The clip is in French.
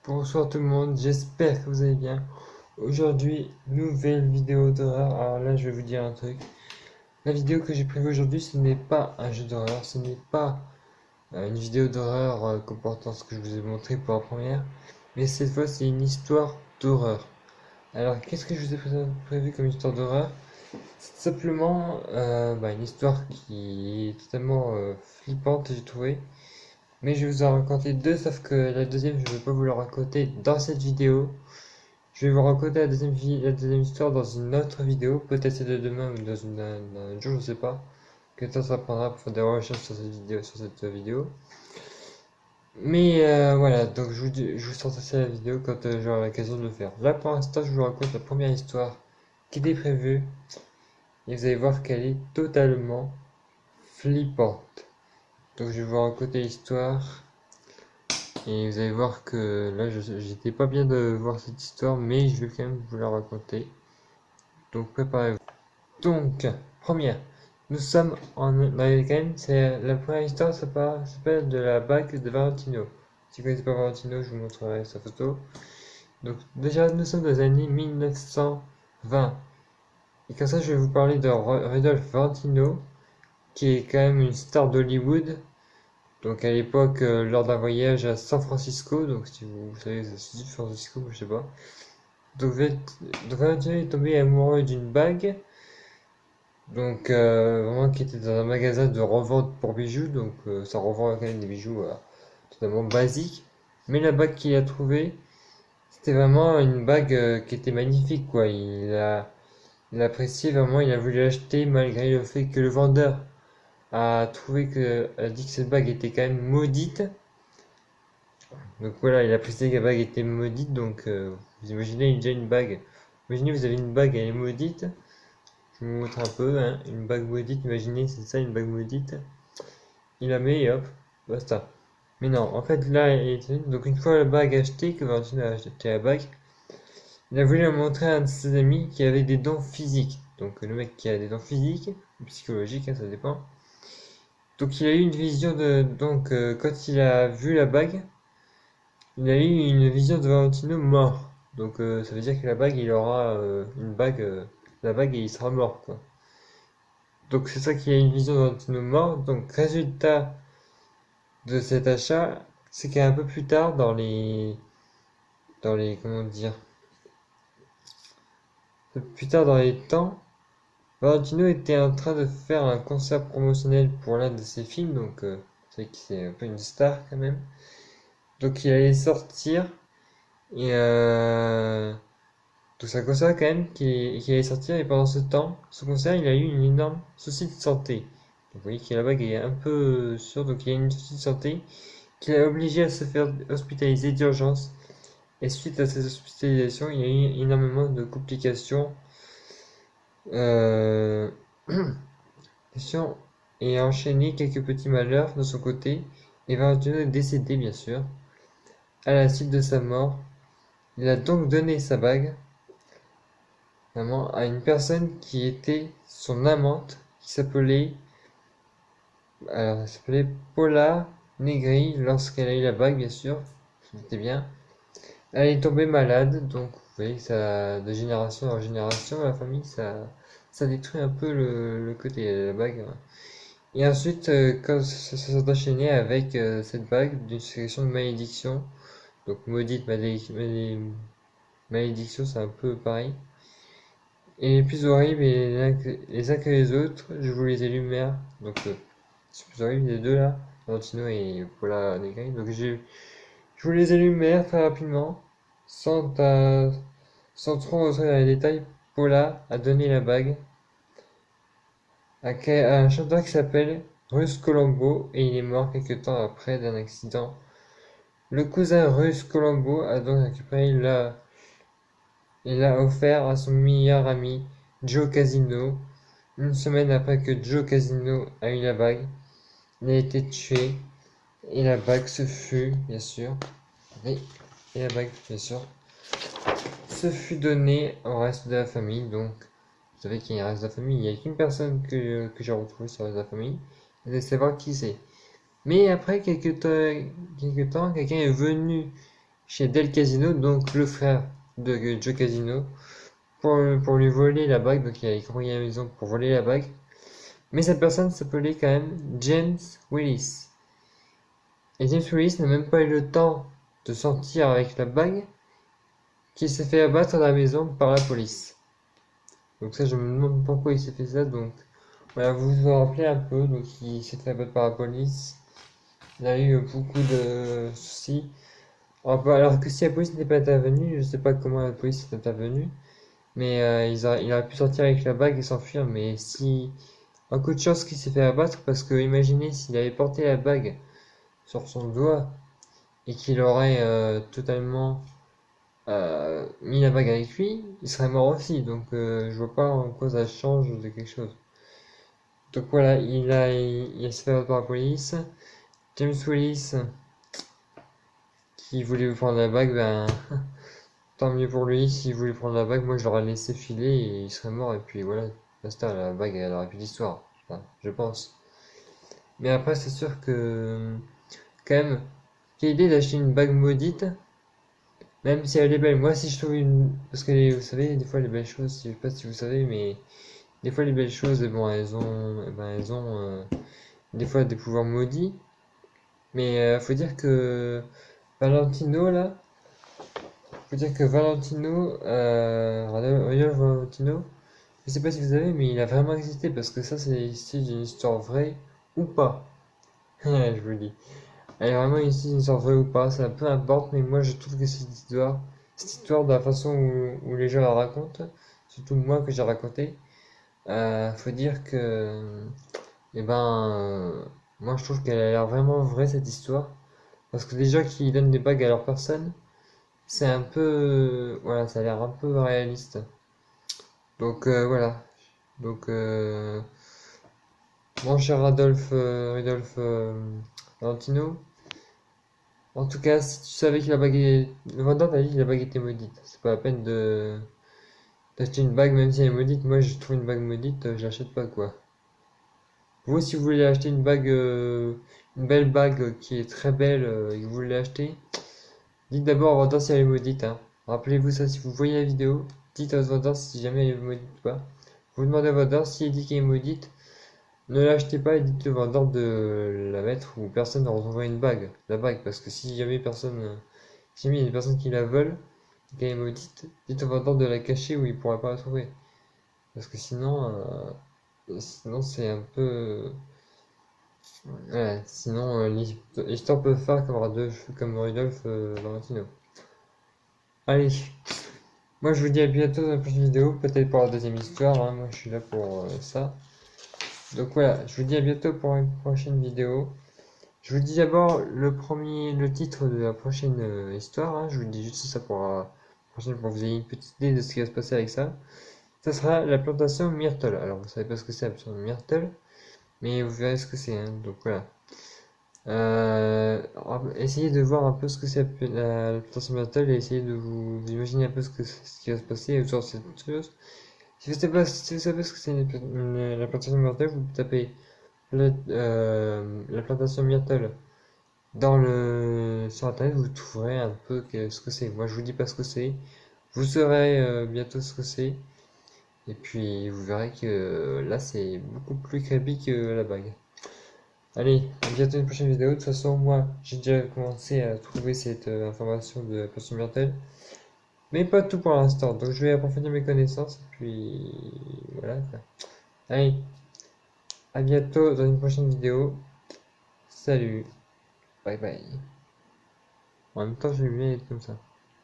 Bonsoir tout le monde, j'espère que vous allez bien. Aujourd'hui, nouvelle vidéo d'horreur. Alors là, je vais vous dire un truc. La vidéo que j'ai prévue aujourd'hui, ce n'est pas un jeu d'horreur, ce n'est pas une vidéo d'horreur comportant ce que je vous ai montré pour la première, mais cette fois, c'est une histoire d'horreur. Alors, qu'est-ce que je vous ai prévu comme histoire d'horreur? C'est simplement une histoire qui est totalement flippante, j'ai trouvé. Mais je vais vous en raconter deux, sauf que la deuxième, je ne vais pas vous la raconter dans cette vidéo. Je vais vous raconter la deuxième histoire dans une autre vidéo, peut-être c'est de demain ou dans un autre jour, je sais pas. Que temps ça prendra pour faire des recherches sur cette vidéo. Mais voilà, donc je vous sortirai ça la vidéo quand j'aurai l'occasion de le faire. Là pour l'instant, je vous raconte la première histoire qui était prévue. Et vous allez voir qu'elle est totalement flippante. Donc je vais vous raconter l'histoire. Et vous allez voir que là, j'étais pas bien de voir cette histoire, mais je vais quand même vous la raconter. Donc préparez-vous. Donc, première, nous sommes en américaine. C'est la première histoire, ça s'appelle de la bague de Valentino. Si vous ne connaissez pas Valentino, je vous montrerai sa photo. Donc déjà, nous sommes dans les années 1920. Et comme ça, je vais vous parler de Rudolph Valentino, qui est quand même une star d'Hollywood. Donc à l'époque, lors d'un voyage à San Francisco, donc si vous savez, c'est San Francisco, je sais pas. Donc, Valentino est tombé amoureux d'une bague, donc vraiment qui était dans un magasin de revente pour bijoux, donc ça revend quand même des bijoux totalement basiques. Mais la bague qu'il a trouvée, c'était vraiment une bague qui était magnifique, quoi. Il a apprécié vraiment, il a voulu l'acheter malgré le fait que le vendeur a dit que cette bague était quand même maudite. Donc voilà, il a précisé que la bague était maudite, donc vous imaginez déjà une bague. Imaginez vous avez une bague, elle est maudite. Je vous montre un peu, hein, une bague maudite, imaginez c'est ça une bague maudite. Il la met et hop, basta. Mais non, en fait là, donc une fois la bague achetée, que Valentino a acheté la bague, il a voulu la montrer à un de ses amis qui avait des dons physiques. Donc le mec qui a des dons physiques, ou psychologiques, hein, ça dépend. Donc il a eu une vision de... Donc quand il a vu la bague, il a eu une vision de Valentino mort. Donc ça veut dire que la bague, il aura une bague, la bague et il sera mort quoi. Donc c'est ça qui a une vision de Valentino mort. Donc résultat de cet achat, c'est qu'un peu plus tard dans les comment dire, plus tard dans les temps, Valentino était en train de faire un concert promotionnel pour l'un de ses films. Donc c'est vrai que c'est un peu une star quand même. Donc il allait sortir et donc c'est un concert quand même qui allait sortir et pendant ce temps, ce concert il a eu une énorme souci de santé. Donc vous voyez que la bague est un peu sûre, donc il y a une souci de santé qui l'a obligé à se faire hospitaliser d'urgence. Et suite à ces hospitalisations, il y a eu énormément de complications euh, et a enchaîné quelques petits malheurs de son côté. Et Valentino est décédé bien sûr. À la suite de sa mort, il a donc donné sa bague vraiment à une personne qui était son amante, qui s'appelait Paula Negri, lorsqu'elle a eu la bague, bien sûr, c'était bien. Elle est tombée malade, donc vous voyez que ça, de génération en génération, la famille, ça détruit un peu le côté de la bague. Et ensuite, quand ça s'est enchaîné avec cette bague d'une sélection de malédiction, donc maudite, malédiction, c'est un peu pareil. Et les plus horribles les uns que les autres, je vous les énumère. Donc, c'est plus horrible les deux là, Valentino et Paula Negri. Donc, je vous les énumère très rapidement, sans, sans trop rentrer dans les détails. Paula a donné la bague à un chanteur qui s'appelle Russ Colombo et il est mort quelques temps après d'un accident. Le cousin Russ Colombo a donc récupéré il l'a offert à son meilleur ami Joe Casino. Une semaine après que Joe Casino a eu la bague, il a été tué et la bague se fut, bien sûr, et la bague, bien sûr, se fut donnée au reste de la famille. Donc, vous savez qu'il y a un reste de la famille, il n'y a qu'une personne que j'ai retrouvée sur le reste de la famille. Vous allez savoir qui c'est. Mais après quelques temps, quelqu'un est venu chez Del Casino, donc le frère de Joe Casino, pour lui voler la bague. Donc il a grouillé à la maison pour voler la bague. Mais cette personne s'appelait quand même James Willis. Et James Willis n'a même pas eu le temps de sortir avec la bague qu'il s'est fait abattre à la maison par la police. Donc ça, je me demande pourquoi il s'est fait ça. Donc voilà, vous vous en rappelez un peu. Donc il s'est fait abattre par la police. Il a eu beaucoup de soucis. Alors que si la police n'était pas intervenue, je sais pas comment la police est intervenue. Mais il aurait pu sortir avec la bague et s'enfuir. Mais si... Un coup de chance qu'il s'est fait abattre parce que imaginez s'il avait porté la bague sur son doigt et qu'il aurait totalement mis la bague avec lui, il serait mort aussi. Donc je vois pas en quoi ça change de quelque chose. Donc voilà, il s'est fait abattre par la police. James Willis qui voulait vous prendre la bague, ben tant mieux pour lui. S'il voulait prendre la bague, moi je l'aurais laissé filer et il serait mort. Et puis voilà, basta, la bague elle aurait plus d'histoire. Enfin, je pense. Mais après, c'est sûr que quand même, quelle idée d'acheter une bague maudite, même si elle est belle. Moi, si je trouve une. Parce que vous savez, des fois, les belles choses, je sais pas si vous savez, mais des fois, les belles choses, bon, elles ont des fois des pouvoirs maudits. Mais faut dire que Valentino, là, faut dire que Valentino, Rodolphe Valentino, je sais pas si vous savez, mais il a vraiment existé parce que ça, c'est ici d'une histoire vraie ou pas. Je vous le dis. Elle est vraiment ici une histoire vraie ou pas, ça peu importe, mais moi je trouve que cette histoire de la façon où les gens la racontent, surtout moi que j'ai raconté, faut dire que, eh ben, moi je trouve qu'elle a l'air vraiment vraie cette histoire, parce que les gens qui donnent des bagues à leur personne, c'est un peu, voilà, ça a l'air un peu réaliste. Donc voilà, donc mon cher Rodolphe Valentino. En tout cas, si tu savais que la bague est... Le vendeur t'a dit que la bague était maudite. C'est pas la peine de d'acheter une bague même si elle est maudite. Moi, je trouve une bague maudite, je l'achète pas quoi. Vous, si vous voulez acheter une bague, une belle bague qui est très belle et que vous voulez l'acheter, dites d'abord au vendeur si elle est maudite, hein. Rappelez-vous ça si vous voyez la vidéo. Dites au vendeur si jamais elle est maudite ou pas. Vous demandez au vendeur si il dit qu'elle est maudite. Ne l'achetez pas et dites au vendeur de la mettre ou personne ne retrouvera une bague, la bague, parce que si jamais personne, si jamais il y a des personnes qui la veulent, qu'elle est maudite, dites au vendeur de la cacher où il pourra pas la trouver, parce que sinon c'est un peu, ouais, sinon l'histoire peut faire comme Rudolph Valentino. Allez, moi je vous dis à bientôt dans la prochaine vidéo, peut-être pour la deuxième histoire, hein, moi je suis là pour ça. Donc voilà, je vous dis à bientôt pour une prochaine vidéo. Je vous dis d'abord le titre de la prochaine histoire, hein. Je vous dis juste ça pour la prochaine, pour que vous ayez une petite idée de ce qui va se passer avec ça. Ça sera la plantation Myrtle. Alors vous savez pas ce que c'est la plantation Myrtle, mais vous verrez ce que c'est, hein. Donc voilà. Essayez de voir un peu ce que c'est la plantation Myrtle et essayez de vous imaginer un peu ce qui va se passer autour de cette chose. Si vous savez ce que c'est la plantation Myrtle, vous tapez la plantation Myrtle sur internet, vous trouverez un peu ce que c'est. Moi, je vous dis pas ce que c'est. Vous saurez bientôt ce que c'est. Et puis, vous verrez que là, c'est beaucoup plus creepy que la bague. Allez, à bientôt une prochaine vidéo. De toute façon, moi, j'ai déjà commencé à trouver cette information de la passion Myrtle. Mais pas tout pour l'instant. Donc, je vais approfondir mes connaissances. Et puis, voilà. Allez, à bientôt dans une prochaine vidéo. Salut. Bye bye. En même temps, j'aime bien être comme ça.